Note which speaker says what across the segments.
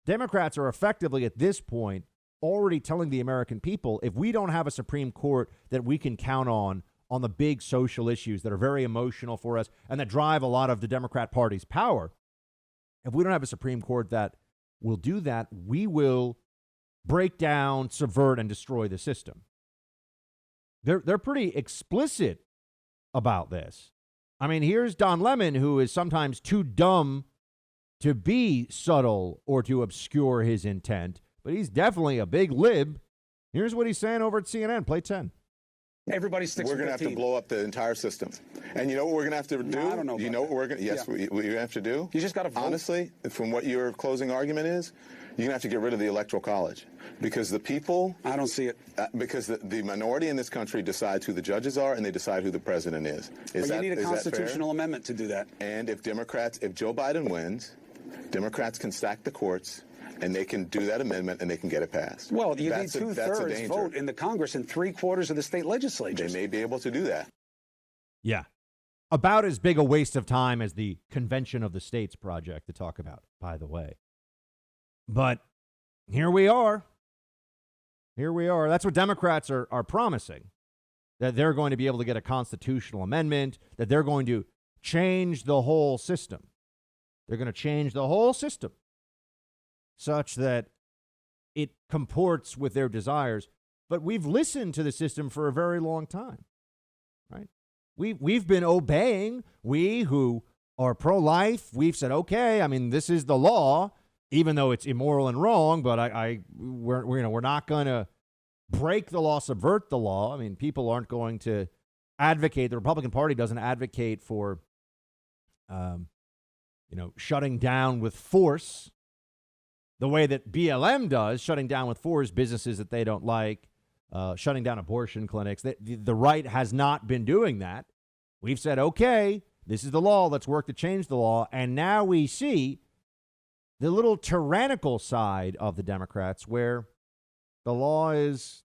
Speaker 1: Democrats are effectively at this point already telling the American people, if we don't have a Supreme Court that we can count on the big social issues that are very emotional for us and that drive a lot of the Democrat Party's power, if we don't have a Supreme Court that will do that, we will break down, subvert, and destroy the system. They're pretty explicit about this. I mean, here's Don Lemon, who is sometimes too dumb to be subtle or to obscure his intent, but he's definitely a big lib. Here's what he's saying over at CNN. Play 10.
Speaker 2: Everybody sticks
Speaker 3: We're going to have to blow up the entire system. And you know what we're going to have to do?
Speaker 2: No, I don't know.
Speaker 3: You know what we're going to, yes,
Speaker 2: Yeah.
Speaker 3: what you have to do?
Speaker 2: You just got to vote.
Speaker 3: Honestly, from what your closing argument is, you're going to have to get rid of the Electoral College. Because the people...
Speaker 2: I don't see it.
Speaker 3: Because the minority in this country decides who the judges are and they decide who the president is.
Speaker 2: But you need a constitutional amendment to do that.
Speaker 3: And if Joe Biden wins, Democrats can stack the courts and they can do that amendment and they can get it passed.
Speaker 2: Well, you need two-thirds vote in the Congress and 3/4 of the state legislatures.
Speaker 3: They may be able to do that.
Speaker 1: Yeah. About as big a waste of time as the Convention of the States project to talk about, by the way. But here we are. Here we are. That's what Democrats are promising, that they're going to be able to get a constitutional amendment, that they're going to change the whole system. They're going to change the whole system such that it comports with their desires. But we've listened to the system for a very long time, right? We've been obeying. We who are pro-life, we've said, okay, I mean, this is the law, even though it's immoral and wrong, but we're not going to break the law, subvert the law. I mean, people aren't going to advocate. The Republican Party doesn't advocate for, shutting down with force the way that BLM does, shutting down with force businesses that they don't like, shutting down abortion clinics. The right has not been doing that. We've said, okay, this is the law. Let's work to change the law. And now we see the little tyrannical side of the Democrats where the law is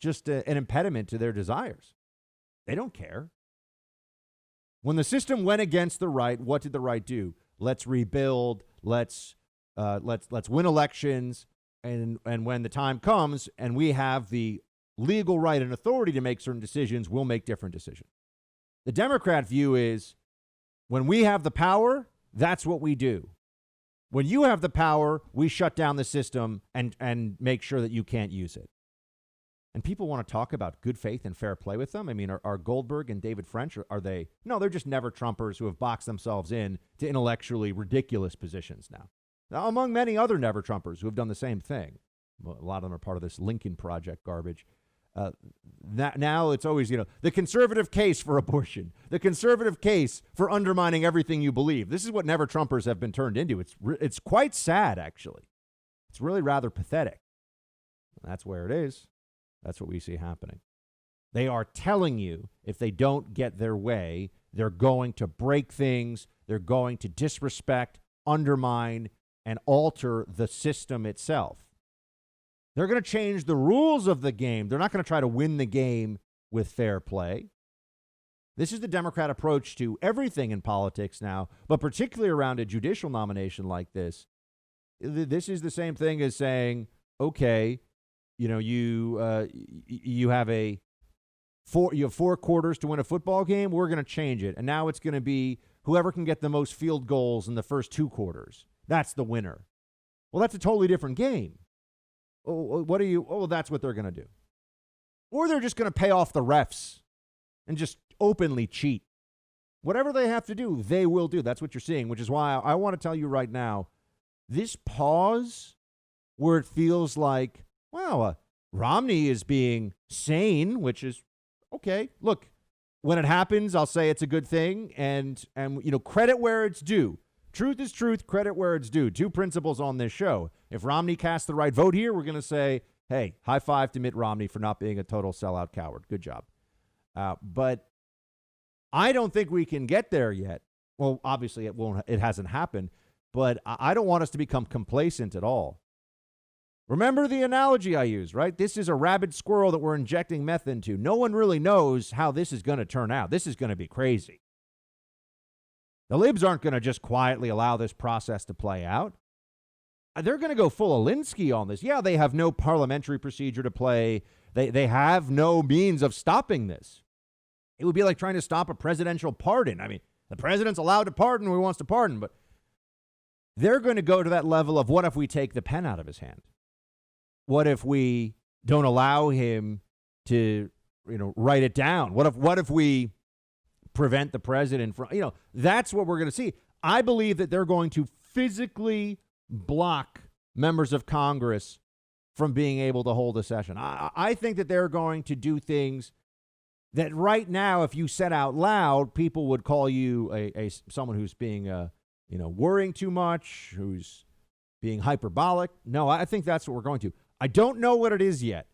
Speaker 1: just an impediment to their desires. They don't care. When the system went against the right, what did the right do? Let's rebuild. Let's win elections. And when the time comes and we have the legal right and authority to make certain decisions, we'll make different decisions. The Democrat view is when we have the power, that's what we do. When you have the power, we shut down the system and make sure that you can't use it. And people want to talk about good faith and fair play with them. I mean, are Goldberg and David French, are they? No, they're just never-Trumpers who have boxed themselves in to intellectually ridiculous positions now. Now, among many other never-Trumpers who have done the same thing. Well, a lot of them are part of this Lincoln Project garbage. Now it's always, the conservative case for abortion, the conservative case for undermining everything you believe. This is what never-Trumpers have been turned into. It's quite sad, actually. It's really rather pathetic. And that's where it is. That's what we see happening. They are telling you if they don't get their way, they're going to break things, they're going to disrespect, undermine, and alter the system itself. They're going to change the rules of the game. They're not going to try to win the game with fair play. This is the Democrat approach to everything in politics now, but particularly around a judicial nomination like this. This is the same thing as saying, okay, you have 4 quarters to win a football game. We're going to change it. And now it's going to be whoever can get the most field goals in the first 2 quarters. That's the winner. Well, that's a totally different game. Oh, that's what they're going to do. Or they're just going to pay off the refs and just openly cheat. Whatever they have to do, they will do. That's what you're seeing, which is why I want to tell you right now, this pause where it feels like, wow, Romney is being sane, which is okay. Look, when it happens, I'll say it's a good thing, and credit where it's due. Truth is truth, credit where it's due. 2 principles on this show. If Romney casts the right vote here, we're going to say, hey, high five to Mitt Romney for not being a total sellout coward. Good job. But I don't think we can get there yet. Well, obviously it hasn't happened, but I don't want us to become complacent at all. Remember the analogy I used, right? This is a rabid squirrel that we're injecting meth into. No one really knows how this is going to turn out. This is going to be crazy. The libs aren't going to just quietly allow this process to play out. they're going to go full Alinsky on this. Yeah, they have no parliamentary procedure to play. They have no means of stopping this. It would be like trying to stop a presidential pardon. I mean, the president's allowed to pardon who he wants to pardon, but they're going to go to that level of what if we take the pen out of his hand? What if we don't allow him to, write it down? What if we prevent the president from, that's what we're going to see. I believe that they're going to physically block members of Congress from being able to hold a session. I think that they're going to do things that right now, if you said out loud, people would call you a someone who's being, worrying too much, who's being hyperbolic. No, I think that's what we're going to. I don't know what it is yet,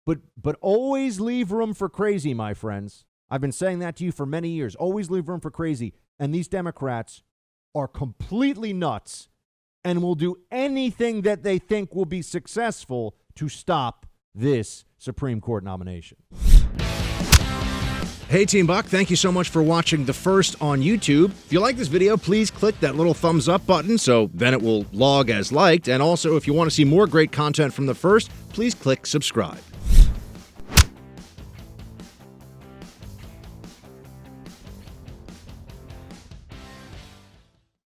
Speaker 1: but always leave room for crazy, my friends. I've been saying that to you for many years. Always leave room for crazy. And these Democrats are completely nuts and will do anything that they think will be successful to stop this Supreme Court nomination.
Speaker 4: Hey, Team Buck, thank you so much for watching The First on YouTube. If you like this video, please click that little thumbs up button so then it will log as liked. And also, if you want to see more great content from The First, please click subscribe.